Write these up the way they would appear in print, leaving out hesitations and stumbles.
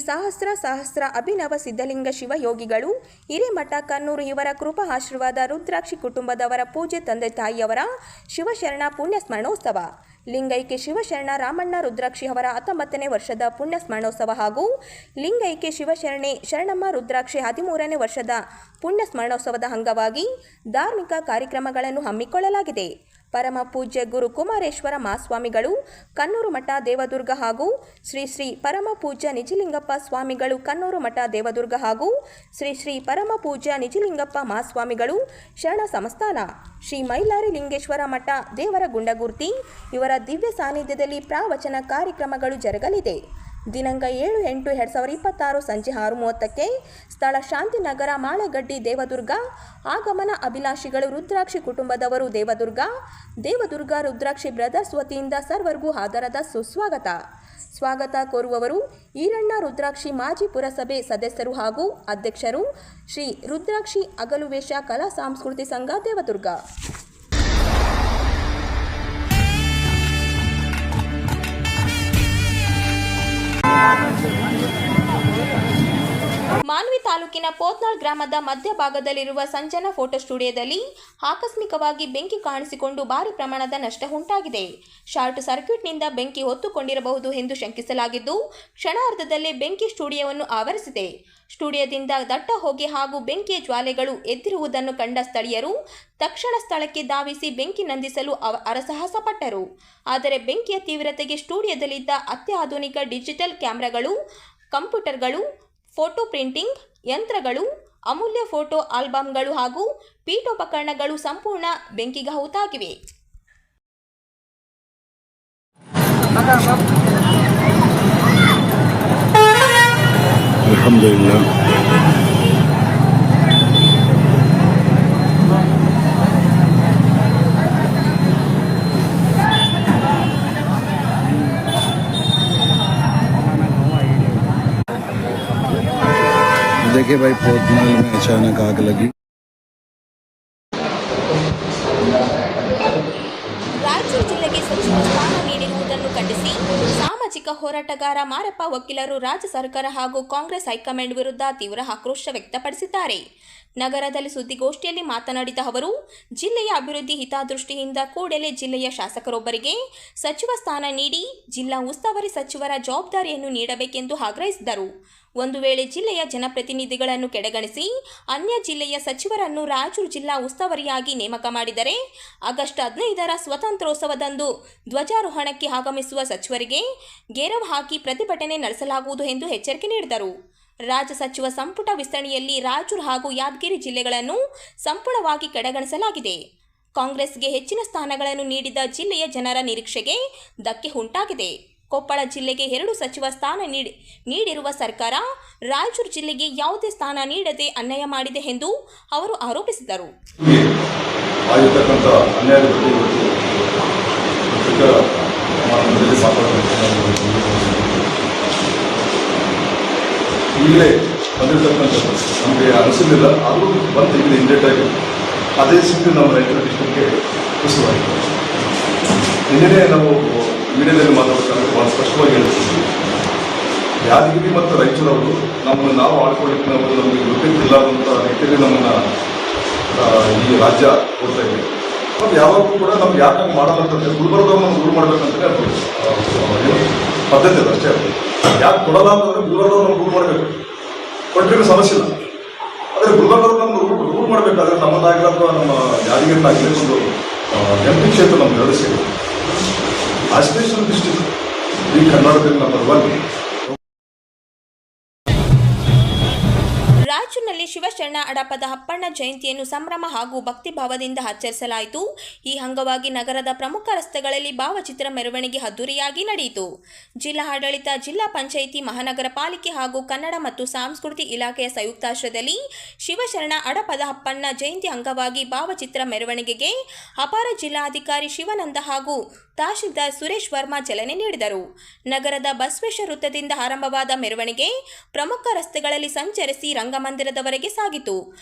ಸಹಸ್ರ ಅಭಿನವ ಸಿದ್ಧಲಿಂಗ ಶಿವಯೋಗಿಗಳು ಹಿರೇಮಠ ಕನ್ನೂರು ಇವರ ಕೃಪಾ ಆಶೀರ್ವಾದ ರುದ್ರಾಕ್ಷಿ ಕುಟುಂಬದವರ ಪೂಜೆ ತಂದೆ ತಾಯಿಯವರ ಶಿವಶರಣ ಪುಣ್ಯ ಸ್ಮರಣೋತ್ಸವ. ಲಿಂಗೈಕ್ಯ ಶಿವಶರಣ ರಾಮಣ್ಣ ರುದ್ರಾಕ್ಷಿ ಅವರ 19ನೇ ವರ್ಷದ ಪುಣ್ಯ ಸ್ಮರಣೋತ್ಸವ ಹಾಗೂ ಲಿಂಗೈಕ್ಯ ಶಿವಶರಣೆ ಶರಣಮ್ಮ ರುದ್ರಾಕ್ಷಿ 13ನೇ ವರ್ಷದ ಪುಣ್ಯ ಸ್ಮರಣೋತ್ಸವದ ಅಂಗವಾಗಿ ಧಾರ್ಮಿಕ ಕಾರ್ಯಕ್ರಮಗಳನ್ನು ಹಮ್ಮಿಕೊಳ್ಳಲಾಗಿದೆ. ಪರಮ ಪೂಜ್ಯ ಗುರು ಕುಮಾರೇಶ್ವರ ಮಹಾಸ್ವಾಮಿಗಳು ಕನ್ನೂರು ಮಠ ದೇವದುರ್ಗ ಹಾಗೂ ಶ್ರೀ ಶ್ರೀ ಪರಮ ಪೂಜ್ಯ ನಿಜಲಿಂಗಪ್ಪ ಸ್ವಾಮಿಗಳು ಕನ್ನೂರು ಮಠ ದೇವದುರ್ಗ ಹಾಗೂ ಶ್ರೀ ಶ್ರೀ ಪರಮ ಪೂಜ್ಯ ನಿಜಲಿಂಗಪ್ಪ ಮಹಾಸ್ವಾಮಿಗಳು ಶರಣ ಸಂಸ್ಥಾನ ಶ್ರೀ ಮೈಲಾರಿ ಲಿಂಗೇಶ್ವರ ಮಠ ದೇವರ ಗುಂಡಗುರ್ತಿ ಇವರ ದಿವ್ಯ ಸಾನ್ನಿಧ್ಯದಲ್ಲಿ ಪ್ರವಚನ ಕಾರ್ಯಕ್ರಮಗಳು ಜರುಗಲಿದೆ. ದಿನಾಂಕ 7/8/2026 ಸಂಜೆ 6:30ಕ್ಕೆ ಸ್ಥಳ ಶಾಂತಿನಗರ ಮಾಳಗಡ್ಡಿ ದೇವದುರ್ಗ. ಆಗಮನ ಅಭಿಲಾಷಿಗಳು ರುದ್ರಾಕ್ಷಿ ಕುಟುಂಬದವರು ದೇವದುರ್ಗ ರುದ್ರಾಕ್ಷಿ ಬ್ರದರ್ಸ್ ವತಿಯಿಂದ ಸರ್ವರಿಗೂ ಆದರದ ಸುಸ್ವಾಗತ. ಸ್ವಾಗತ ಕೋರುವವರು ಈರಣ್ಣ ರುದ್ರಾಕ್ಷಿ ಮಾಜಿ ಪುರಸಭೆ ಸದಸ್ಯರು ಹಾಗೂ ಅಧ್ಯಕ್ಷರು, ಶ್ರೀ ರುದ್ರಾಕ್ಷಿ ಅಗಲುವೇಷ ಕಲಾ ಸಾಂಸ್ಕೃತಿ ಸಂಘ ದೇವದುರ್ಗ. ಮಾನ್ವಿ ತಾಲೂಕಿನ ಪೋತ್ನಾಳ್ ಗ್ರಾಮದ ಮಧ್ಯಭಾಗದಲ್ಲಿರುವ ಸಂಜನಾ ಫೋಟೋ ಸ್ಟುಡಿಯೋದಲ್ಲಿ ಆಕಸ್ಮಿಕವಾಗಿ ಬೆಂಕಿ ಕಾಣಿಸಿಕೊಂಡು ಭಾರಿ ಪ್ರಮಾಣದ ನಷ್ಟ ಉಂಟಾಗಿದೆ. ಶಾರ್ಟ್ ಸರ್ಕ್ಯೂಟ್ನಿಂದ ಬೆಂಕಿ ಹೊತ್ತುಕೊಂಡಿರಬಹುದು ಎಂದು ಶಂಕಿಸಲಾಗಿದ್ದು, ಕ್ಷಣಾರ್ಧದಲ್ಲೇ ಬೆಂಕಿ ಸ್ಟುಡಿಯೋವನ್ನು ಆವರಿಸಿದೆ. ಸ್ಟುಡಿಯೋದಿಂದ ದಟ್ಟ ಹೊಗೆ ಹಾಗೂ ಬೆಂಕಿಯ ಜ್ವಾಲೆಗಳು ಎದ್ದಿರುವುದನ್ನು ಕಂಡ ಸ್ಥಳೀಯರು ತಕ್ಷಣ ಸ್ಥಳಕ್ಕೆ ಧಾವಿಸಿ ಬೆಂಕಿ ನಂದಿಸಲು ಹರಸಾಹಸ ಪಟ್ಟರು. ಆದರೆ ಬೆಂಕಿಯ ತೀವ್ರತೆಗೆ ಸ್ಟುಡಿಯೋದಲ್ಲಿದ್ದ ಅತ್ಯಾಧುನಿಕ ಡಿಜಿಟಲ್ ಕ್ಯಾಮೆರಾಗಳು, ಕಂಪ್ಯೂಟರ್ಗಳು, ಫೋಟೋ ಪ್ರಿಂಟಿಂಗ್ ಯಂತ್ರಗಳು, ಅಮೂಲ್ಯ ಫೋಟೋ ಆಲ್ಬಮ್ಗಳು ಹಾಗೂ ಪೀಠೋಪಕರಣಗಳು ಸಂಪೂರ್ಣ ಬೆಂಕಿಗಾಹುತಿಯಾಗಿವೆ. ಅಲ್ಹಮ್ದುಲಿಲ್ಲಾಹ್. देखिए भाई, पोतनाल में अचानक आग लगी. ರಾಯಚೂರು ಜಿಲ್ಲೆಗೆ ಸಚಿವ ಸ್ಥಾನ ನೀಡಿರುವುದನ್ನು ಖಂಡಿಸಿ ಸಾಮಾಜಿಕ ಹೋರಾಟಗಾರ ಮಾರಪ್ಪ ವಕೀಲರು ರಾಜ್ಯ ಸರ್ಕಾರ ಹಾಗೂ ಕಾಂಗ್ರೆಸ್ ಹೈಕಮಾಂಡ್ ವಿರುದ್ಧ ತೀವ್ರ ಆಕ್ರೋಶ ವ್ಯಕ್ತಪಡಿಸಿದ್ದಾರೆ. ನಗರದಲ್ಲಿ ಸುದ್ದಿಗೋಷ್ಠಿಯಲ್ಲಿ ಮಾತನಾಡಿದ ಅವರು, ಜಿಲ್ಲೆಯ ಅಭಿವೃದ್ಧಿ ಹಿತದೃಷ್ಟಿಯಿಂದ ಕೂಡಲೇ ಜಿಲ್ಲೆಯ ಶಾಸಕರೊಬ್ಬರಿಗೆ ಸಚಿವ ಸ್ಥಾನ ನೀಡಿ ಜಿಲ್ಲಾ ಉಸ್ತುವಾರಿ ಸಚಿವರ ಜವಾಬ್ದಾರಿಯನ್ನು ನೀಡಬೇಕೆಂದು ಆಗ್ರಹಿಸಿದರು. ಒಂದು ವೇಳೆ ಜಿಲ್ಲೆಯ ಜನಪ್ರತಿನಿಧಿಗಳನ್ನು ಕೆಳಗಣಿಸಿ ಅನ್ಯ ಜಿಲ್ಲೆಯ ಸಚಿವರನ್ನು ರಾಯಚೂರು ಜಿಲ್ಲಾ ಉಸ್ತುವಾರಿಯಾಗಿ ನೇಮಕ ಮಾಡಿದರೆ ಆಗಸ್ಟ್ 15ರ ಸ್ವಾತಂತ್ರ್ಯೋತ್ಸವದಂದು ಧ್ವಜಾರೋಹಣಕ್ಕೆ ಆಗಮಿಸುವ ಸಚಿವರಿಗೆ ಗೇರವು ಹಾಕಿ ಪ್ರತಿಭಟನೆ ನಡೆಸಲಾಗುವುದು ಎಂದು ಎಚ್ಚರಿಕೆ ನೀಡಿದರು. ರಾಜ್ಯ ಸಚಿವ ಸಂಪುಟ ವಿಸ್ತರಣೆಯಲ್ಲಿ ರಾಯಚೂರು ಹಾಗೂ ಯಾದಗಿರಿ ಜಿಲ್ಲೆಗಳನ್ನು ಸಂಪೂರ್ಣವಾಗಿ ಕಡೆಗಣಿಸಲಾಗಿದೆ. ಕಾಂಗ್ರೆಸ್ಗೆ ಹೆಚ್ಚಿನ ಸ್ಥಾನಗಳನ್ನು ನೀಡಿದ ಜಿಲ್ಲೆಯ ಜನರ ನಿರೀಕ್ಷೆಗೆ ಧಕ್ಕೆ ಉಂಟಾಗಿದೆ. ಕೊಪ್ಪಳ ಜಿಲ್ಲೆಗೆ 2 ಸಚಿವ ಸ್ಥಾನ ನೀಡಿರುವ ಸರ್ಕಾರ ರಾಯಚೂರು ಜಿಲ್ಲೆಗೆ ಯಾವುದೇ ಸ್ಥಾನ ನೀಡದೆ ಅನ್ಯಾಯ ಮಾಡಿದೆ ಎಂದು ಅವರು ಆರೋಪಿಸಿದರು. ಈಗಲೇ ಬಂದಿರತಕ್ಕಂಥದ್ದು ನಮಗೆ ಅನಿಸಲಿಲ್ಲ, ಆದರೂ ಬಂದು ಈಗ ಇಂಡೇಟ್ ಆಗಿ ಅದೇ ಸಿಟ್ಟು ನಮ್ಮ ರೈತರ ಡಿಸ್ಟ್ರಿಕ್ಟ್ಗೆ ಕುಸಿವಾಯಿತು. ನಿನ್ನೆ ನಾವು ಮೀಡಿಯಾದಲ್ಲಿ ಮಾತಾಡೋಕ್ಕಾದ್ರೆ ಭಾಳ ಸ್ಪಷ್ಟವಾಗಿ ಹೇಳ್ತೀವಿ, ಯಾದಗಿರಿ ಮತ್ತು ರಾಯಚೂರವರು ನಾವು ಆಳ್ಕೊಳ್ಳಿಕ್ಕೆ ನಮಗೆ ಗೊತ್ತಿಲ್ಲ ಅಂತ ರೀತಿಯಲ್ಲಿ ನಮ್ಮನ್ನು ಈ ರಾಜ್ಯ ಕೊಡ್ತಾ ಇದೆ. ಮತ್ತು ಯಾವಾಗಲೂ ಕೂಡ ನಮ್ಗೆ ಯಾಕೆ ಮಾಡಲ್ಲ ಅಂತಂದರೆ ಗುಲ್ಬರ್ಗವನ್ನು ದೂರ ಮಾಡಬೇಕಂತಲೇ ಅದು ಪದ್ಧತಿ ಅದು, ಅಷ್ಟೇ. ಯಾಕೆ ಕೊಡಲ್ಲ ಅಂತಂದರೆ ಗುಲ್ಬರ್ಗವನ್ನು ದೂರ ಮಾಡಬೇಕು, ಕೊಟ್ಟರೆ ಸಮಸ್ಯೆ ಇಲ್ಲ. ಆದರೆ ಗುಲ್ಬರ್ಗವನ್ನು ದೂರ ಮಾಡಬೇಕಾದ್ರೆ ನಮ್ಮದಾಗಲಿ ಅಥವಾ ನಮ್ಮ ಯಾದಗಿರಿನಾಗಲಿ ಒಂದು ಎಂಪಿ ಕ್ಷೇತ್ರ ನಮ್ಗೆ ಎರಡು ಸೇರಿ ಆಸ್ಪಿರೇಷನಲ್ ಡಿಸ್ಟ್ರಿಕ್ಟ್ ಈ ಕರ್ನಾಟಕದಲ್ಲಿ ನಂಬರ್ 1. ರಾಯಚೂರಿನಲ್ಲಿ ಶಿವಶರಣ ಅಡಪದ ಅಪ್ಪಣ್ಣ ಜಯಂತಿಯನ್ನು ಸಂಭ್ರಮ ಹಾಗೂ ಭಕ್ತಿಭಾವದಿಂದ ಆಚರಿಸಲಾಯಿತು. ಈ ಅಂಗವಾಗಿ ನಗರದ ಪ್ರಮುಖ ರಸ್ತೆಗಳಲ್ಲಿ ಭಾವಚಿತ್ರ ಮೆರವಣಿಗೆ ಅದ್ದೂರಿಯಾಗಿ ನಡೆಯಿತು. ಜಿಲ್ಲಾ ಆಡಳಿತ, ಜಿಲ್ಲಾ ಪಂಚಾಯಿತಿ, ಮಹಾನಗರ ಪಾಲಿಕೆ ಹಾಗೂ ಕನ್ನಡ ಮತ್ತು ಸಂಸ್ಕೃತಿ ಇಲಾಖೆಯ ಸಂಯುಕ್ತಾಶ್ರಯದಲ್ಲಿ ಶಿವಶರಣ ಅಡಪದ ಅಪ್ಪಣ್ಣ ಜಯಂತಿ ಅಂಗವಾಗಿ ಭಾವಚಿತ್ರ ಮೆರವಣಿಗೆಗೆ ಅಪರ ಜಿಲ್ಲಾಧಿಕಾರಿ ಶಿವಾನಂದ ಹಾಗೂ ತಹಶೀಲ್ದಾರ್ ಸುರೇಶ್ ವರ್ಮಾ ಚಾಲನೆ ನೀಡಿದರು. ನಗರದ ಬಸವೇಶ್ವರ ವೃತ್ತದಿಂದ ಆರಂಭವಾದ ಮೆರವಣಿಗೆ ಪ್ರಮುಖ ರಸ್ತೆಗಳಲ್ಲಿ ಸಂಚರಿಸಿ ರಂಗಮಂದಿರದವರೆಗೆ ವರೆಗೆ ಸಾಗಿತು.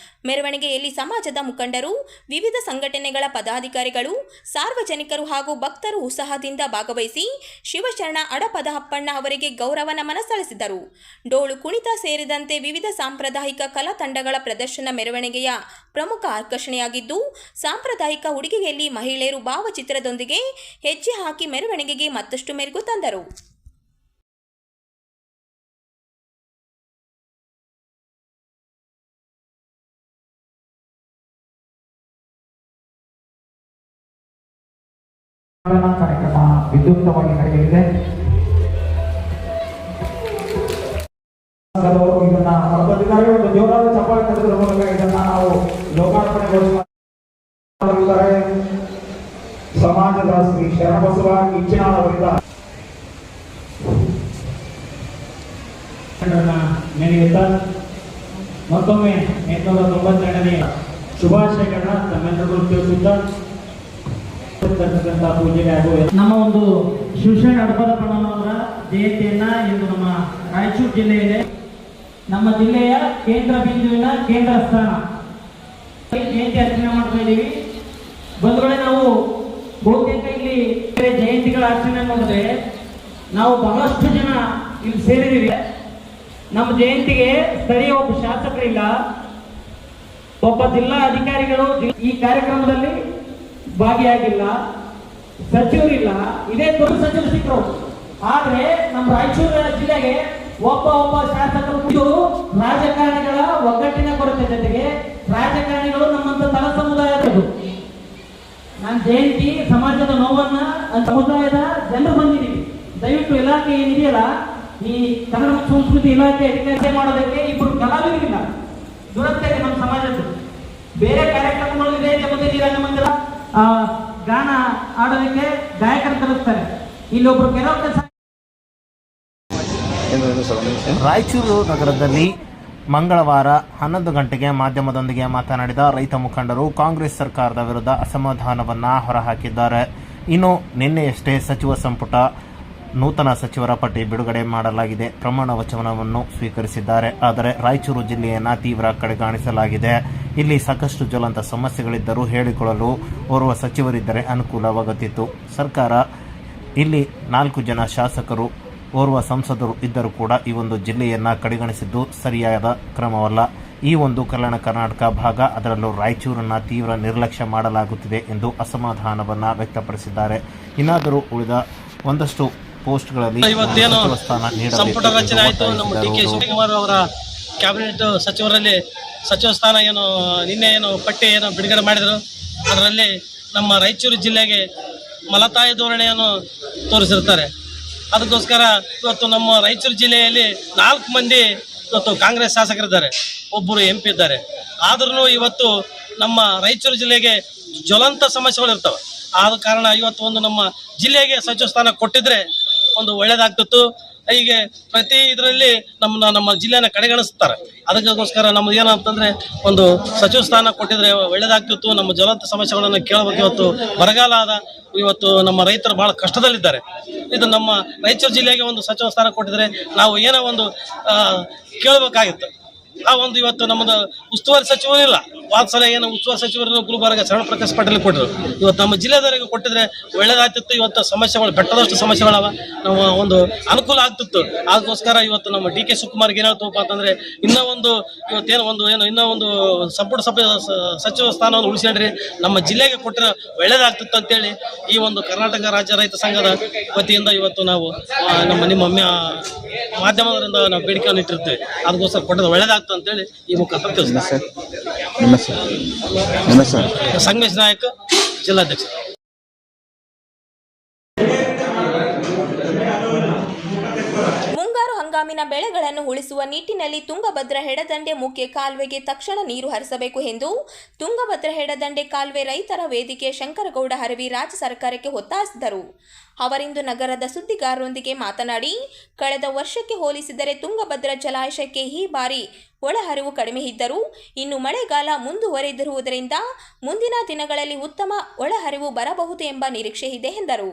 ಮೆರವಣಿಗೆಯಲ್ಲಿ ಸಮಾಜದ ಮುಖಂಡರು, ವಿವಿಧ ಸಂಘಟನೆಗಳ ಪದಾಧಿಕಾರಿಗಳು, ಸಾರ್ವಜನಿಕರು ಹಾಗೂ ಭಕ್ತರು ಉತ್ಸಾಹದಿಂದ ಭಾಗವಹಿಸಿ ಶಿವಶರಣ ಅಡಪದ ಅಪ್ಪಣ್ಣ ಅವರಿಗೆ ಗೌರವ ನಮನ ಸಲ್ಲಿಸಿದರು. ಡೋಳು ಕುಣಿತ ಸೇರಿದಂತೆ ವಿವಿಧ ಸಾಂಪ್ರದಾಯಿಕ ಕಲಾ ತಂಡಗಳ ಪ್ರದರ್ಶನ ಮೆರವಣಿಗೆಯ ಪ್ರಮುಖ ಆಕರ್ಷಣೆಯಾಗಿದ್ದು, ಸಾಂಪ್ರದಾಯಿಕ ಉಡುಗೆಯಲ್ಲಿ ಮಹಿಳೆಯರು ಭಾವಚಿತ್ರದೊಂದಿಗೆ ಹೆಜ್ಜೆ ಹಾಕಿ ಮೆರವಣಿಗೆಗೆ ಮತ್ತಷ್ಟು ಮೆರುಗು ತಂದರು. ಕಾರ್ಯಕ್ರಮ ವಿದ್ಯುಕ್ತವಾಗಿ ನಡೆಯಲಿದೆ. ಇದನ್ನ ಹೊರಬಂದಿದ್ದಾರೆ. ಒಂದು ಜೋರಾದ ಚಪ್ಪಾಳೆ ತಡೆದ್ರ ಮೂಲಕ ಇದನ್ನ ನಾವು ಲೋಕಾರ್ಪಣೆಗೊಳಿಸುತ್ತಾರೆ. ಸಮಾಜದ ಶ್ರೀ ಶರಣಬಸವ ಕಿಂಚಿನಾಳ್ ಅವರಿಂದ ನೆನೆಯುತ್ತಾ ಮತ್ತೊಮ್ಮೆ 892ನೇ ಶುಭಾಶಯಗಳನ್ನ ತಮ್ಮೆಲ್ಲರಿಗೂ ತಿಳಿಸುತ್ತಾ ನಮ್ಮ ಒಂದು ಶಿವಶರಣ ಅಡಪದಪ್ಪಣ್ಣನವರ ಜಯಂತಿಯನ್ನ ಇಂದು ನಮ್ಮ ರಾಯಚೂರು ಜಿಲ್ಲೆಯಲ್ಲಿ ನಮ್ಮ ಜಿಲ್ಲೆಯ ಕೇಂದ್ರ ಬಿಂದುವಿನ ಕೇಂದ್ರ ಸ್ಥಾನ ಜಯಂತಿ ಆಚರಣೆ ಮಾಡ್ತಾ ಇದ್ದೀವಿ. ಬಂಧುಗಳೇ, ನಾವು ಬಹುತೇಕ ಇಲ್ಲಿ ಜಯಂತಿಗಳ ಆಚರಣೆ ಮಾಡಿದ್ರೆ ನಾವು ಬಹಳಷ್ಟು ಜನ ಇಲ್ಲಿ ಸೇರಿದ್ದೀವಿ. ನಮ್ಮ ಜಯಂತಿಗೆ ಸ್ಥಳೀಯ ಒಬ್ಬ ಶಾಸಕರಿಲ್ಲ, ಒಬ್ಬ ಜಿಲ್ಲಾ ಅಧಿಕಾರಿಗಳು ಈ ಕಾರ್ಯಕ್ರಮದಲ್ಲಿ ಭಾಗಿಯಾಗಿಲ್ಲ, ಸಚಿವರಿಲ್ಲ. ಇದೇ ದೊಡ್ಡ ಸಚಿವರು ಸಿಕ್ಕರು. ಆದ್ರೆ ನಮ್ಮ ರಾಯಚೂರು ಜಿಲ್ಲೆಗೆ ಒಬ್ಬ ಶಾಸಕರು ರಾಜಕಾರಣಿಗಳ ಒಗ್ಗಟ್ಟಿನ ಕೊರತೆ ಜೊತೆಗೆ ರಾಜಕಾರಣಿಗಳು ನಮ್ಮಂತ ತಳ ಸಮುದಾಯದವರು. ನಾನು ಜಯಂತಿ ಸಮಾಜದ ನೋವನ್ನ ಸಮುದಾಯದ ಜನರು ಬಂದಿದ್ದೀವಿ. ದಯವಿಟ್ಟು ಇಲಾಖೆ ಏನಿದೆಯಲ್ಲ, ಈ ಕನ್ನಡ ಸಂಸ್ಕೃತಿ ಇಲಾಖೆ ಅಧಿಕಾರಿ ಮಾಡೋದಕ್ಕೆ ಇಬ್ಬರು ಕಲಾವಿದರಿಲ್ಲ. ದುರಂತ ಇದೆ ನಮ್ಮ ಸಮಾಜದ್ದು. ಬೇರೆ ಕಾರ್ಯಕ್ರಮಗಳು ಇದೆ, ಜಮದಲ್ಲಿ ರಂಗಮಂದಿರ ಗಾನ ಆಡೋದಕ್ಕೆ ಗಾಯಕರು ಕಲಿಸ್ತಾರೆ. ಇಲ್ಲೊಬ್ರು ಕೆಲವು ರಾಯಚೂರು ನಗರದಲ್ಲಿ ಮಂಗಳವಾರ 11 ಗಂಟೆಗೆ ಮಾಧ್ಯಮದೊಂದಿಗೆ ಮಾತನಾಡಿದ ರೈತ ಮುಖಂಡರು ಕಾಂಗ್ರೆಸ್ ಸರ್ಕಾರದ ವಿರುದ್ಧ ಅಸಮಾಧಾನವನ್ನು ಹೊರಹಾಕಿದ್ದಾರೆ. ಇನ್ನು ನಿನ್ನೆಯಷ್ಟೇ ಸಚಿವ ಸಂಪುಟ ನೂತನ ಸಚಿವರ ಪಟ್ಟಿ ಬಿಡುಗಡೆ ಮಾಡಲಾಗಿದೆ. ಪ್ರಮಾಣ ವಚನವನ್ನು ಸ್ವೀಕರಿಸಿದ್ದಾರೆ. ಆದರೆ ರಾಯಚೂರು ಜಿಲ್ಲೆಯನ್ನು ತೀವ್ರ ಕಡೆಗಾಣಿಸಲಾಗಿದೆ. ಇಲ್ಲಿ ಸಾಕಷ್ಟು ಜ್ವಲಂತ ಸಮಸ್ಯೆಗಳಿದ್ದರೂ ಹೇಳಿಕೊಳ್ಳಲು ಓರ್ವ ಸಚಿವರಿದ್ದರೆ ಅನುಕೂಲವಾಗುತ್ತಿತ್ತು. ಸರ್ಕಾರ ಇಲ್ಲಿ 4 ಜನ ಶಾಸಕರು, ಓರ್ವ ಸಂಸದರು ಇದ್ದರೂ ಕೂಡ ಈ ಒಂದು ಜಿಲ್ಲೆಯನ್ನು ಕಡೆಗಣಿಸಿದ್ದು ಸರಿಯಾದ ಕ್ರಮವಲ್ಲ. ಈ ಒಂದು ಕಲ್ಯಾಣ ಕರ್ನಾಟಕ ಭಾಗ, ಅದರಲ್ಲೂ ರಾಯಚೂರನ್ನು ತೀವ್ರ ನಿರ್ಲಕ್ಷ್ಯ ಮಾಡಲಾಗುತ್ತಿದೆ ಎಂದು ಅಸಮಾಧಾನವನ್ನು ವ್ಯಕ್ತಪಡಿಸಿದ್ದಾರೆ. ಇನ್ನಾದರೂ ಉಳಿದ ಒಂದಷ್ಟು ಪೋಸ್ಟ್ಗಳಲ್ಲಿ ಸಂಪುಟ ರಚನೆ ಆಯಿತು. ನಮ್ಮ ಡಿ.ಕೆ. ಶಿವಕುಮಾರ್ ಅವರ ಕ್ಯಾಬಿನೆಟ್ ಸಚಿವರಲ್ಲಿ ಸಚಿವ ಸ್ಥಾನ ನಿನ್ನೆ ಪಟ್ಟಿ ಬಿಡುಗಡೆ ಮಾಡಿದರು. ಅದರಲ್ಲಿ ನಮ್ಮ ರಾಯಚೂರು ಜಿಲ್ಲೆಗೆ ಮಲತಾಯಿ ಧೋರಣೆಯನ್ನು ತೋರಿಸಿರ್ತಾರೆ. ಅದಕ್ಕೋಸ್ಕರ ಇವತ್ತು ನಮ್ಮ ರಾಯಚೂರು ಜಿಲ್ಲೆಯಲ್ಲಿ 4 ಮಂದಿ ಇವತ್ತು ಕಾಂಗ್ರೆಸ್ ಶಾಸಕರಿದ್ದಾರೆ, ಒಬ್ಬರು MP ಇದ್ದಾರೆ. ಆದ್ರೂ ಇವತ್ತು ನಮ್ಮ ರಾಯಚೂರು ಜಿಲ್ಲೆಗೆ ಜ್ವಲಂತ ಸಮಸ್ಯೆಗಳು ಇರ್ತವೆ. ಆದ ಕಾರಣ ಇವತ್ತು ನಮ್ಮ ಜಿಲ್ಲೆಗೆ ಸಚಿವ ಸ್ಥಾನ ಕೊಟ್ಟಿದ್ರೆ ಒಂದು ಒಳ್ಳೇದಾಗ್ತಿತ್ತು. ಹೀಗೆ ಪ್ರತಿ ಇದರಲ್ಲಿ ನಮ್ಮ ಜಿಲ್ಲೆನ ಕಡೆಗಣಿಸ್ತಾರೆ. ಅದಕ್ಕೋಸ್ಕರ ನಮ್ದು ಏನಂತಂದ್ರೆ ಒಂದು ಸಚಿವ ಸ್ಥಾನ ಕೊಟ್ಟಿದ್ರೆ ಒಳ್ಳೇದಾಗ್ತಿತ್ತು. ನಮ್ಮ ಜ್ವಲಂತ ಸಮಸ್ಯೆಗಳನ್ನು ಕೇಳಬೇಕು. ಇವತ್ತು ಬರಗಾಲ ಆದ, ಇವತ್ತು ನಮ್ಮ ರೈತರು ಬಹಳ ಕಷ್ಟದಲ್ಲಿದ್ದಾರೆ. ಇದು ನಮ್ಮ ರಾಯಚೂರು ಜಿಲ್ಲೆಗೆ ಒಂದು ಸಚಿವ ಸ್ಥಾನ ಕೊಟ್ಟಿದ್ರೆ ನಾವು ಏನೋ ಒಂದು ಕೇಳಬೇಕಾಗಿತ್ತು. ಆ ಒಂದು ಇವತ್ತು ನಮ್ಮದು ಉಸ್ತುವಾರಿ ಸಚಿವರಿಲ್ಲ. ವಾತ್ಸಲ ಉಸ್ತುವಾರಿ ಸಚಿವರನ್ನು ಗುಲ್ಬರ್ಗ ಶರಣ ಪ್ರಕಾಶ್ ಪಾಟೀಲ್ ಕೊಟ್ಟರು. ಇವತ್ತು ನಮ್ಮ ಜಿಲ್ಲೆದವರಿಗೆ ಕೊಟ್ಟಿದ್ರೆ ಒಳ್ಳೇದಾಗ್ತಿತ್ತು. ಇವತ್ತು ಸಮಸ್ಯೆಗಳು ಬೆಟ್ಟದಷ್ಟು ಸಮಸ್ಯೆಗಳವ, ನಾವು ಒಂದು ಅನುಕೂಲ ಆಗ್ತಿತ್ತು. ಅದಕ್ಕೋಸ್ಕರ ಇವತ್ತು ನಮ್ಮ ಡಿ.ಕೆ. ಶಿವಕುಮಾರ್ಗೆ ಏನು ಹೇಳ್ತಪ್ಪ ಅಂತಂದ್ರೆ ಇನ್ನೂ ಒಂದು ಸಂಪುಟ ಸಚಿವ ಸ್ಥಾನವನ್ನು ಉಳಿಸ್ಕೊಂಡ್ರಿ ನಮ್ಮ ಜಿಲ್ಲೆಗೆ ಕೊಟ್ಟರೆ ಒಳ್ಳೇದಾಗ್ತಿತ್ತು ಅಂತೇಳಿ ಈ ಒಂದು ಕರ್ನಾಟಕ ರಾಜ್ಯ ರೈತ ಸಂಘದ ವತಿಯಿಂದ ಇವತ್ತು ನಾವು ನಿಮ್ಮ ಮಾಧ್ಯಮದಿಂದ ನಾವು ಬೇಡಿಕೆಯನ್ನು ಇಟ್ಟಿರ್ತೀವಿ. ಅದಕ್ಕೋಸ್ಕರ ಕೊಟ್ಟರೆ ಒಳ್ಳೇದಾಗ್ತದೆ ಅಂತೇಳಿ ಈ ಮುಖಾಂತರ ತಿಳಿಸ್ತಾರೆ. ಸಂಗಮೇಶ್ ನಾಯಕ್, ಜಿಲ್ಲಾಧ್ಯಕ್ಷ. ಮುಂಗಾರು ಹಂಗಾಮಿನ ಬೆಳೆಗಳನ್ನು ಉಳಿಸುವ ನಿಟ್ಟಿನಲ್ಲಿ ತುಂಗಭದ್ರಾ ಎಡದಂಡೆ ಮುಖ್ಯ ಕಾಲುವೆಗೆ ತಕ್ಷಣ ನೀರು ಹರಿಸಬೇಕು ಎಂದು ತುಂಗಭದ್ರಾ ಎಡದಂಡೆ ಕಾಲುವೆ ರೈತರ ವೇದಿಕೆ ಶಂಕರಗೌಡ ಹರವಿ ರಾಜ್ಯ ಸರ್ಕಾರಕ್ಕೆ ಒತ್ತಾಯಿಸಿದರು. ಅವರಿಂದು ನಗರದ ಸುದ್ದಿಗಾರರೊಂದಿಗೆ ಮಾತನಾಡಿ, ಕಳೆದ ವರ್ಷಕ್ಕೆ ಹೋಲಿಸಿದರೆ ತುಂಗಭದ್ರಾ ಜಲಾಶಯಕ್ಕೆ ಈ ಬಾರಿ ಒಳಹರಿವು ಕಡಿಮೆ ಇದ್ದರೂ ಇನ್ನು ಮಳೆಗಾಲ ಮುಂದುವರೆದಿರುವುದರಿಂದ ಮುಂದಿನ ದಿನಗಳಲ್ಲಿ ಉತ್ತಮ ಒಳಹರಿವು ಬರಬಹುದು ಎಂಬ ನಿರೀಕ್ಷೆ ಇದೆ ಎಂದರು.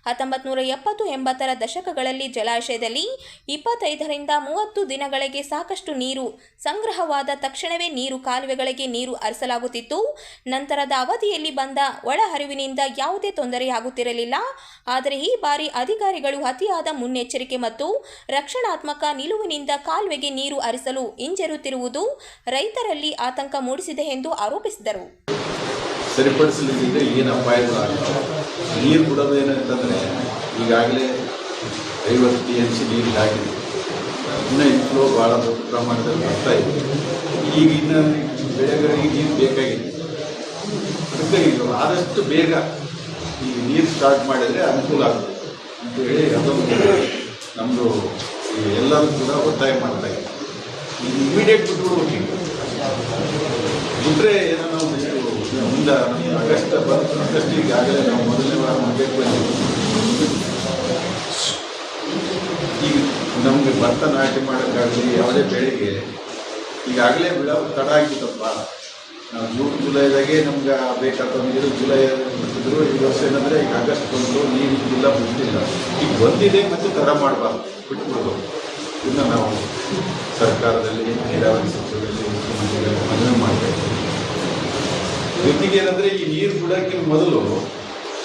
1970-80ರ ದಶಕಗಳಲ್ಲಿ ಜಲಾಶಯದಲ್ಲಿ 25ರಿಂದ 30 ದಿನಗಳಿಗೆ ಸಾಕಷ್ಟು ನೀರು ಸಂಗ್ರಹವಾದ ತಕ್ಷಣವೇ ನೀರು ಕಾಲುವೆಗಳಿಗೆ ನೀರು ಹರಿಸಲಾಗುತ್ತಿತ್ತು. ನಂತರದ ಅವಧಿಯಲ್ಲಿ ಬಂದ ಒಳಹರಿವಿನಿಂದ ಯಾವುದೇ ತೊಂದರೆಯಾಗುತ್ತಿರಲಿಲ್ಲ. ಆದರೆ ಈ ಬಾರಿ ಅಧಿಕಾರಿಗಳು ಅತಿಯಾದ ಮುನ್ನೆಚ್ಚರಿಕೆ ಮತ್ತು ರಕ್ಷಣಾತ್ಮಕ ನಿಲುವಿನಿಂದ ಕಾಲುವೆಗೆ ನೀರು ಹರಿಸಲು ಹಿಂಜರಿಯುತ್ತಿರುವುದು ರೈತರಲ್ಲಿ ಆತಂಕ ಮೂಡಿಸಿದೆ ಎಂದು ಆರೋಪಿಸಿದರು. ಸರಿಪಡಿಸಲಿದ್ದರೆ ಏನು ಅಪಾಯಗಳಾಗ್ತವೆ. ನೀರು ಬಿಡೋದು ಏನಂತಂದರೆ ಈಗಾಗಲೇ 50 TMC ನೀರು ಆಗಿದೆ. ಇನ್ನೂ ಇನ್ಫ್ಲೋ ಭಾಳ ದೊಡ್ಡ ಪ್ರಮಾಣದಲ್ಲಿ ಬರ್ತಾ ಇದೆ. ಈಗ ಇನ್ನು ಬೆಳೆಗಳಿಗೆ ನೀರು ಬೇಕಾಗಿದೆ. ಅದಕ್ಕೆ ಈಗ ಆದಷ್ಟು ಬೇಗ ಈ ನೀರು ಸ್ಟಾರ್ಟ್ ಮಾಡಿದರೆ ಅನುಕೂಲ ಆಗುತ್ತೆ ಅಂತೇಳಿ ಅದೊಂದು ನಮ್ಮದು ಎಲ್ಲರೂ ಕೂಡ ಒತ್ತಾಯ ಮಾಡ್ತಾ ಇದ್ದೀವಿ. ಈಗ ಇಮಿಡಿಯೇಟ್ ಬಿಟ್ಬಿಡ್ಬೇಕು. ಬಿಟ್ಟರೆ ಏನೋ ನಾವು ಮುಂದೆ ಆಗಸ್ಟ್ ಈಗಾಗಲೇ ನಾವು ಮೊದಲನೇ ವಾರ ಮಾಡಬೇಕು ಈಗ ನಮಗೆ ಭತ್ತ ನಾಟಿ ಮಾಡೋಕ್ಕಾಗಲಿ ಯಾವುದೇ ಬೆಳೆಗೆ ಈಗಾಗಲೇ ಬೆಳೆ ತಡ ಆಗಿತ್ತಪ್ಪ. ನಾವು ಜುಲೈದಾಗೆ ನಮ್ಗೆ ಬೇಕಾದ ನೀರು ಜುಲೈ ಬಿಟ್ಟಿದ್ರು. ಈ ವರ್ಷ ಏನಂದರೆ ಈಗ ಆಗಸ್ಟ್ ಬಂದು ನೀರು ಇಲ್ಲ ಬಿಟ್ಟಿಲ್ಲ. ಈಗ ಬಂದಿದೆ ಮತ್ತು ತಡ ಮಾಡಬಾರ್ದು, ಬಿಟ್ಬಿಡ್ಬೋದು. ಇನ್ನು ನಾವು ಸರ್ಕಾರದಲ್ಲಿ ನೀರಾವರಿ ಸಚಿವರಲ್ಲಿ ಮುಖ್ಯಮಂತ್ರಿಗಳಿಗೆ ಮನವಿ ಮಾಡಬೇಕು. ಜೊತೆಗೆ ಏನಂದರೆ ಈ ನೀರು ಬಿಡೋಕ್ಕಿಂತ ಮೊದಲು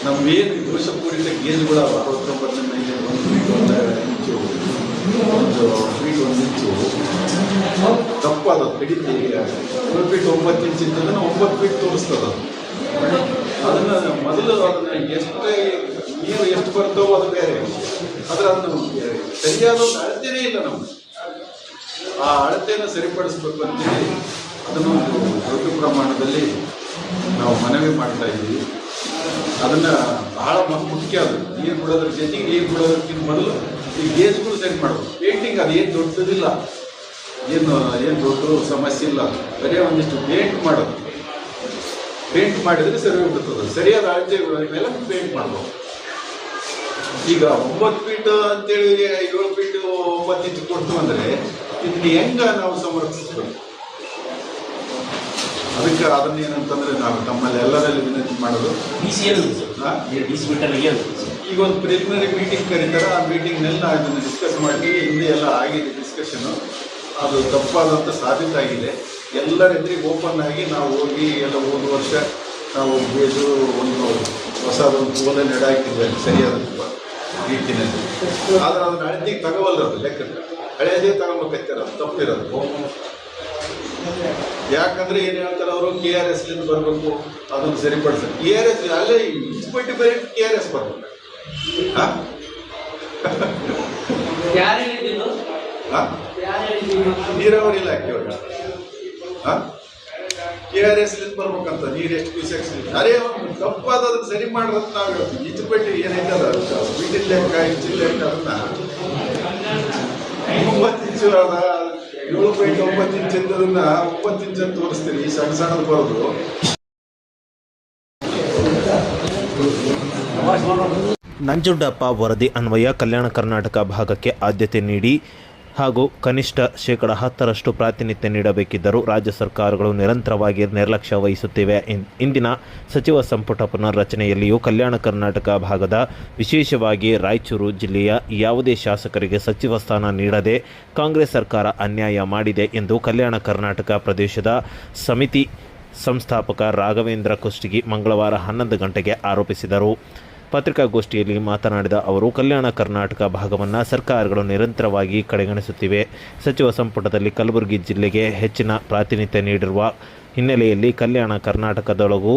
ನಮ್ಮೇನು ದೋಷಪೂರಿತ ಗೇಜ್ಗಳು 69 ಮೇಲೆ 1 ಫೀಟ್ 1 ಇಂಚು 1 ಇಂಚು ತಪ್ಪಾದ ಕಡಿತೆ 1 ಫೀಟ್ 9 ಇಂಚ್ ಇದ್ದದನ್ನು 9 ಫೀಟ್ ತೋರಿಸ್ತದೆ. ಅದನ್ನು ಮೊದಲು ಅದನ್ನು ನೀರು ಎಷ್ಟು ಬರ್ತವೋ ಅದು ಬೇರೆ. ಆದರೆ ಅದನ್ನು ಸರಿಯಾದ ಒಂದು ಅಳತೆನೇ ಇಲ್ಲ ನಮ್ಗೆ. ಆ ಅಳತೆಯನ್ನು ಸರಿಪಡಿಸ್ಬೇಕು ಅಂತೇಳಿ ಅದನ್ನು ದೊಡ್ಡ ಪ್ರಮಾಣದಲ್ಲಿ ನಾವು ಮನವಿ ಮಾಡ್ತಾ ಇದ್ದೀವಿ. ಅದನ್ನು ಬಹಳ ಮುಖ್ಯ. ಅದು ನೀರು ಬಿಡೋದ್ರ ಜೊತೆಗೆ ನೀರು ಬಿಡೋದಕ್ಕಿಂತ ಮೊದಲು ಈ ಗೇಜ್ಗಳು ಸರಿ ಮಾಡಬೇಕು. ಪೇಂಟಿಂಗ್ ಅದೇನು ದೊಡ್ಡದಿಲ್ಲ, ಏನು ದೊಡ್ಡ ಸಮಸ್ಯೆ ಇಲ್ಲ. ಬರೀ ಒಂದಿಷ್ಟು ಪೇಂಟ್ ಮಾಡೋದು. ಪೇಂಟ್ ಮಾಡಿದರೆ ಸರಿ ಹೋಗ್ಬಿಡ್ತದೆ. ಸರಿಯಾದ ಅಳತೆ ಮೇಲೆ ಪೇಂಟ್ ಮಾಡ್ಬೋದು. ಈಗ 9 ಫೀಟ್ ಅಂತೇಳಿ 7 ಫೀಟ್ 9 ಇಂಚು ಕೊಡ್ತು ಅಂದರೆ ಇದನ್ನ ಹೆಂಗ ನಾವು ಸಮರ್ಥಿಸ್ಬೇಕು? ಅದಕ್ಕೆ ಅದನ್ನೇನಂತಂದ್ರೆ ನಾವು ತಮ್ಮಲ್ಲಿ ಎಲ್ಲರಲ್ಲಿ ವಿನಂತಿ ಮಾಡೋದು, ಈಗ ಒಂದು ಪ್ರಿಲಿಮಿನರಿ ಮೀಟಿಂಗ್ ಕರೀತಾರೆ. ಆ ಮೀಟಿಂಗ್ನಲ್ಲಿ ನಾವು ಇದನ್ನು ಡಿಸ್ಕಸ್ ಮಾಡ್ತೀವಿ. ಹಿಂದೆ ಎಲ್ಲ ಆಗಿದೆ ಡಿಸ್ಕಷನ್ನು. ಅದು ತಪ್ಪಾದಂಥ ಸಾಬೀತಾಗಿದೆ. ಎಲ್ಲರ ಎದುರಿಗೆ ಓಪನ್ ಆಗಿ ನಾವು ಹೋಗಿ ಎಲ್ಲ ಹೋದ ವರ್ಷ ನಾವು ಬೇಜು ಒಂದು ಹೊಸದೊಂದು ಪೋಲೆ ನೆಡಾಕಿದ್ವಿ ಸರಿಯಾದ ರೀತಿಯಲ್ಲಿ. ಆದರೆ ಅದನ್ನ ಅಳತೆಗೆ ತಗೋವಲ್ಲದು ಲೆಕ್ಕಕ್ಕೆ. ಹಳೆಯದೇ ತಗೋಬೇಕೈತಾರೆ, ಅದು ತಪ್ಪಿರೋದು. ಯಾಕಂದ್ರೆ ಏನು ಹೇಳ್ತಾರೆ ಅವರು, KRS ಬರಬೇಕು, ಅದನ್ನು ಸರಿಪಡಿಸ್ತಾರೆ. KRS ಅಲ್ಲೇ ಮುನ್ಸಿಪಾಲಿಟಿ ಬೇರೆ KRS ಬರ್ಬೇಕು. ನೀರಾವರಿ ಇಲಾಖೆ ಅವರು KRS ಬರ್ಬೇಕಂತ ನೀರು ಎಷ್ಟು ಕ್ಯೂಸೆಕ್ಸ್. ಅದೇ ತಪ್ಪಾದ ಅದನ್ನ ಸರಿ ಮಾಡೋದು ನಾವು ಹೇಳ್ತೀವಿ. ಮುನ್ಸಿಪಾಲಿಟಿ ಏನೈತದ ಬೀಟಿನ ಲೆಕ್ಕ ಇಂಚಿನ ಲೆಕ್ಕ ಅದನ್ನ 9 ಇಂಚು ಅದ 7.9 ಇಂಚ್ ಇದ್ದದನ್ನ 9 ಇಂಚ್ ಅಂತ ತೋರಿಸ್ತೀರಿ. ಸಣ್ಣ ಸಣ್ಣದು ಬರೋದು. ನಂಜುಂಡಪ್ಪ ವರದಿ ಅನ್ವಯ ಕಲ್ಯಾಣ ಕರ್ನಾಟಕ ಭಾಗಕ್ಕೆ ಆದ್ಯತೆ ನೀಡಿ ಹಾಗೂ ಕನಿಷ್ಠ 10% ಪ್ರಾತಿನಿಧ್ಯ ನೀಡಬೇಕಿದ್ದರೂ ರಾಜ್ಯ ಸರ್ಕಾರಗಳು ನಿರಂತರವಾಗಿ ನಿರ್ಲಕ್ಷ್ಯ ವಹಿಸುತ್ತಿವೆ. ಇಂದಿನ ಸಚಿವ ಸಂಪುಟ ಪುನರ್ರಚನೆಯಲ್ಲಿಯೂ ಕಲ್ಯಾಣ ಕರ್ನಾಟಕ ಭಾಗದ ವಿಶೇಷವಾಗಿ ರಾಯಚೂರು ಜಿಲ್ಲೆಯ ಯಾವುದೇ ಶಾಸಕರಿಗೆ ಸಚಿವ ಸ್ಥಾನ ನೀಡದೆ ಕಾಂಗ್ರೆಸ್ ಸರ್ಕಾರ ಅನ್ಯಾಯ ಮಾಡಿದೆ ಎಂದು ಕಲ್ಯಾಣ ಕರ್ನಾಟಕ ಪ್ರದೇಶದ ಸಮಿತಿ ಸಂಸ್ಥಾಪಕ ರಾಘವೇಂದ್ರ ಕುಷ್ಟಗಿ ಮಂಗಳವಾರ 11 ಗಂಟೆಗೆ ಆರೋಪಿಸಿದರು. ಪತ್ರಿಕಾಗೋಷ್ಠಿಯಲ್ಲಿ ಮಾತನಾಡಿದ ಅವರು, ಕಲ್ಯಾಣ ಕರ್ನಾಟಕ ಭಾಗವನ್ನು ಸರ್ಕಾರಗಳು ನಿರಂತರವಾಗಿ ಕಡೆಗಣಿಸುತ್ತಿವೆ. ಸಚಿವ ಸಂಪುಟದಲ್ಲಿ ಕಲಬುರಗಿ ಜಿಲ್ಲೆಗೆ ಹೆಚ್ಚಿನ ಪ್ರಾತಿನಿಧ್ಯ ನೀಡಿರುವ ಹಿನ್ನೆಲೆಯಲ್ಲಿ ಕಲ್ಯಾಣ ಕರ್ನಾಟಕದೊಳಗೂ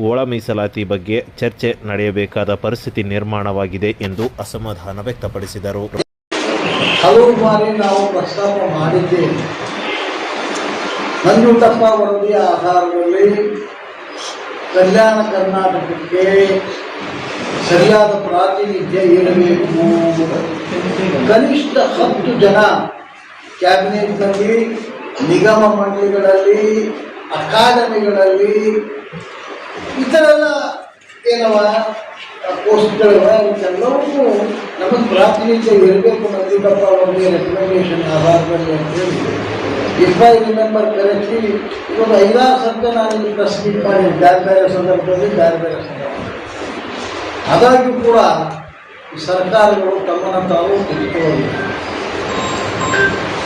ಒಳ ಮೀಸಲಾತಿ ಬಗ್ಗೆ ಚರ್ಚೆ ನಡೆಯಬೇಕಾದ ಪರಿಸ್ಥಿತಿ ನಿರ್ಮಾಣವಾಗಿದೆ ಎಂದು ಅಸಮಾಧಾನ ವ್ಯಕ್ತಪಡಿಸಿದರು. ಹಲವು ಬಾರಿ ನಾವು ಪ್ರಸ್ತಾಪ ಮಾಡಿದ್ದೇವೆ. ನಂಜುಂಡಪ್ಪ ವರದಿಯ ಆಧಾರದಲ್ಲಿ ಕಲ್ಯಾಣ ಕರ್ನಾಟಕಕ್ಕೆ ಸರಿಯಾದ ಪ್ರಾತಿನಿಧ್ಯ ಇರಬೇಕು. ಕನಿಷ್ಠ 10 ಜನ ಕ್ಯಾಬಿನೆಟ್ನಲ್ಲಿ, ನಿಗಮ ಮಂಡಳಿಗಳಲ್ಲಿ, ಅಕಾಡೆಮಿಗಳಲ್ಲಿ ಇತರೆಲ್ಲ ಏನವ ಪೋಸ್ಟ್ಗಳಿವ ಇವಕ್ಕೆಲ್ಲವೂ ನಮಗೆ ಪ್ರಾತಿನಿಧ್ಯ ಇರಬೇಕು ನಂಜುಂಡಪ್ಪ ವರದಿಯ ರೆಕಮೆಂಡೇಶನ್ ಆಧಾರದಲ್ಲಿ ಅಂತ ಹೇಳಿ ಇಫ್ ಐ ರಿಮೆಂಬರ್ ಕರೆಕ್ಟ್ಲಿ ಇವತ್ತು 5-6 ಸರ್ತಿ ನಾನು ಇಲ್ಲಿ ಪ್ರೆಸ್ ಮೀಟ್ ಮಾಡಿ ಬೇರೆ ಬೇರೆ ಸಂದರ್ಭದಲ್ಲಿ ಬೇರೆ ಬೇರೆ ಸಂದರ್ಭ. ಆದಾಗ್ಯೂ ಕೂಡ ಈ ಸರ್ಕಾರಗಳು ತಮ್ಮನ್ನು ತಾವು ತಿದ್ದುಕೊಳ್ಳೋದಿಲ್ಲ.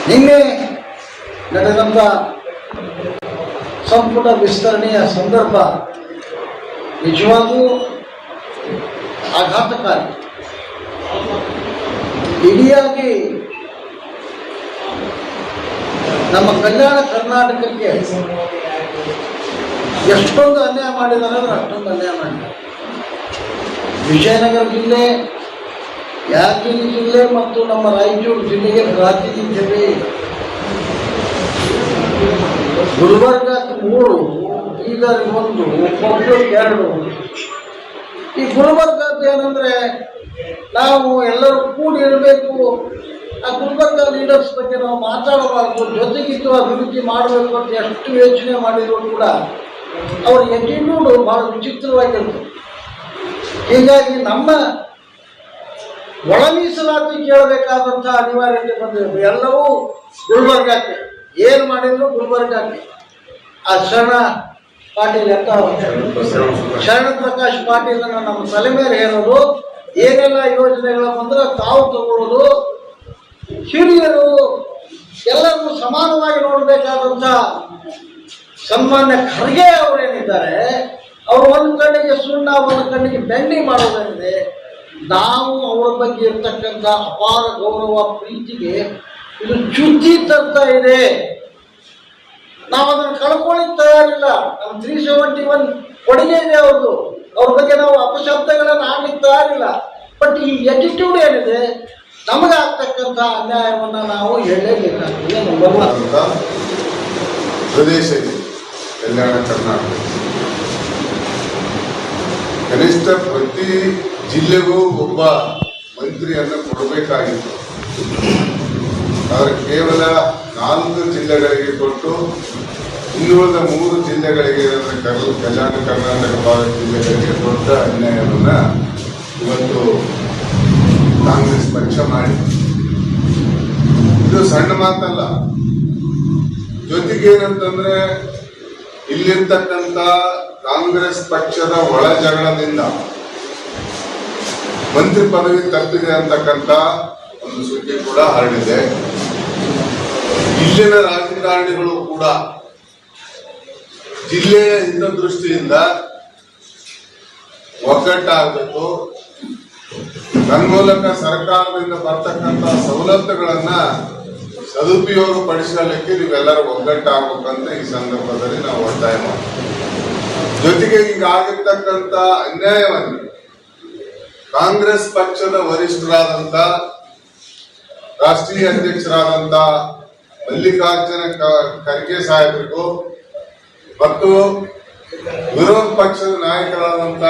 ನಿನ್ನೆ ನಡೆದಂಥ ಸಂಪುಟ ವಿಸ್ತರಣೆಯ ಸಂದರ್ಭ ನಿಜವಾಗೂ ಆಘಾತಕಾರಿ. ಇಡಿಯಾಗಿ ನಮ್ಮ ಕಲ್ಯಾಣ ಕರ್ನಾಟಕಕ್ಕೆ ಎಷ್ಟೊಂದು ಅನ್ಯಾಯ ಮಾಡಿದ್ದಾರೆ ಅಂದ್ರೆ ಅಷ್ಟೊಂದು ಅನ್ಯಾಯ ಮಾಡಿದ್ದಾರೆ. ವಿಜಯನಗರ ಜಿಲ್ಲೆ, ಯಾದಗಿರಿ ಜಿಲ್ಲೆ ಮತ್ತು ನಮ್ಮ ರಾಯಚೂರು ಜಿಲ್ಲೆಗೆ ಪ್ರಾತಿನಿಧ್ಯವೇ ಇದೆ. ಗುಲ್ಬರ್ಗಕ್ಕೆ 3, ಬೀದರ್ 1, ಕೊಪ್ಪಳ 2. ಈ ಗುಲ್ಬರ್ಗದ್ದು ಏನಂದ್ರೆ ನಾವು ಎಲ್ಲರೂ ಕೂಡಿ ಇರಬೇಕು. ಆ ಗುಲ್ಬರ್ಗ ಲೀಡರ್ಸ್ ಬಗ್ಗೆ ನಾವು ಮಾತಾಡಬಾರ್ದು, ಜೊತೆಗಿದ್ದು ಅಭಿವೃದ್ಧಿ ಮಾಡಬೇಕು ಅಂತ ಎಷ್ಟು ಯೋಚನೆ ಮಾಡಿದ್ರು ಕೂಡ ಅವ್ರ ಎಟಿಟ್ಯೂಡು ಬಹಳ ವಿಚಿತ್ರವಾಗಿರುತ್ತೆ. ಹೀಗಾಗಿ ನಮ್ಮ ಒಳ ಮೀಸಲಾತಿ ಕೇಳಬೇಕಾದಂಥ ಅನಿವಾರ್ಯತೆ ಬಂದಿದೆ. ಎಲ್ಲವೂ ಗುಲ್ಬರ್ಗಕ್ಕೆ ಏನು ಮಾಡಿದ್ರು ಗುಲ್ಬರ್ಗಕ್ಕೆ. ಆ ಶರಣ ಪಾಟೀಲ್ ಅಂತ ಶರಣ ಪ್ರಕಾಶ್ ಪಾಟೀಲ್ ನಮ್ಮ ತಲೆ ಮೇಲೆ ಹೇರೋದು, ಏನೆಲ್ಲ ಯೋಜನೆಗಳು ಬಂದ್ರೆ ತಾವು ತಗೊಳ್ಳೋದು, ಹಿರಿಯರು ಎಲ್ಲರನ್ನು ಸಮಾನವಾಗಿ ನೋಡಬೇಕಾದಂಥ ಸನ್ಮಾನ್ಯ ಖರ್ಗೆ ಅವರೇನಿದ್ದಾರೆ, ಅವರು ಒಂದು ಕಣ್ಣಿಗೆ ಸುಣ್ಣ ಒಂದು ಕಣ್ಣಿಗೆ ಬೆಣ್ಣೆ ಮಾಡೋದೇನಿದೆ. ನಾವು ಅವರ ಬಗ್ಗೆ ಇರ್ತಕ್ಕಂಥ ಅಪಾರ ಗೌರವ ಪ್ರೀತಿಗೆ ಇದು ಚ್ಯುತಿ ತರ್ತಾ ಇದೆ. ನಾವು ಅದನ್ನು ಕಳ್ಕೊಳ್ಳಿಕ್ಕೆ ತಯಾರಿಲ್ಲ. ನಮ್ಮ 371 ಕೊಡುಗೆ ಇದೆ ಅವ್ರದ್ದು. ಅವ್ರ ಬಗ್ಗೆ ನಾವು ಅಪಶಬ್ದಗಳನ್ನು ಆಡ್ಲಿಕ್ಕೆ ತಯಾರಿಲ್ಲ. ಬಟ್ ಈ ಎಟಿಟ್ಯೂಡ್ ಏನಿದೆ, ನಮಗಾಗ್ತಕ್ಕಂಥ ಅನ್ಯಾಯವನ್ನು ನಾವು ಹೇಳಲೇಬೇಕಾಗ್ತದೆ. ನಂಬರ್ 1 ಪ್ರದೇಶ ಇದೆ ಕಲ್ಯಾಣ ಕರ್ನಾಟಕ. ಕನಿಷ್ಠ ಪ್ರತಿ ಜಿಲ್ಲೆಗೂ ಒಬ್ಬ ಮಂತ್ರಿಯನ್ನು ಕೊಡಬೇಕಾಗಿತ್ತು. ಆದರೆ ಕೇವಲ 4 ಜಿಲ್ಲೆಗಳಿಗೆ ಕೊಟ್ಟು ಇನ್ನುಳಿದ 3 ಜಿಲ್ಲೆಗಳಿಗೆ ಕಲ್ಯಾಣ ಕರ್ನಾಟಕ ಭಾಗದ ಜಿಲ್ಲೆಗಳಿಗೆ ದೊಡ್ಡ ಅನ್ಯಾಯವನ್ನು ಇವತ್ತು ಕಾಂಗ್ರೆಸ್ ಪಕ್ಷ ಮಾಡಿ. ಇದು ಸಣ್ಣ ಮಾತಲ್ಲ. ಜೊತೆಗೇನಂತಂದ್ರೆ ಇಲ್ಲಿರ್ತಕ್ಕಂಥ ಕಾಂಗ್ರೆಸ್ ಪಕ್ಷದ ಒಳ ಜಗಳದಿಂದ ಮಂತ್ರಿ ಪದವಿ ತಪ್ಪಿದೆ ಅಂತಕ್ಕಂಥ ಒಂದು ಸುದ್ದಿ ಕೂಡ ಹರಡಿದೆ. ಇಲ್ಲಿನ ರಾಜಕಾರಣಿಗಳು ಕೂಡ ಜಿಲ್ಲೆಯ ಹಿತದೃಷ್ಟಿಯಿಂದ ಒಗ್ಗಟ್ಟಾಗಬೇಕು, ತನ್ಮೂಲಕ ಸರ್ಕಾರದಿಂದ ಬರ್ತಕ್ಕಂಥ ಸವಲತ್ತುಗಳನ್ನ ಸದುಪಯೋಗ ಪಡಿಸಲಿಕ್ಕೆ ನೀವೆಲ್ಲರೂ ಒಗ್ಗಟ್ಟಾಗಬೇಕಂತ ಈ ಸಂದರ್ಭದಲ್ಲಿ ನಾವು ಒತ್ತಾಯ ಮಾಡ್ತೀವಿ. ಜೊತೆಗೆ ಈಗಾಗಿರ್ತಕ್ಕಂಥ ಅನ್ಯಾಯವನ್ನು ಕಾಂಗ್ರೆಸ್ ಪಕ್ಷದ ವರಿಷ್ಠರಾದಂಥ ರಾಷ್ಟ್ರೀಯ ಅಧ್ಯಕ್ಷರಾದಂಥ ಮಲ್ಲಿಕಾರ್ಜುನ ಖರ್ಗೆ ಸಾಹೇಬರಿಗೂ ಮತ್ತು ವಿರೋಧ ಪಕ್ಷದ ನಾಯಕರಾದಂಥ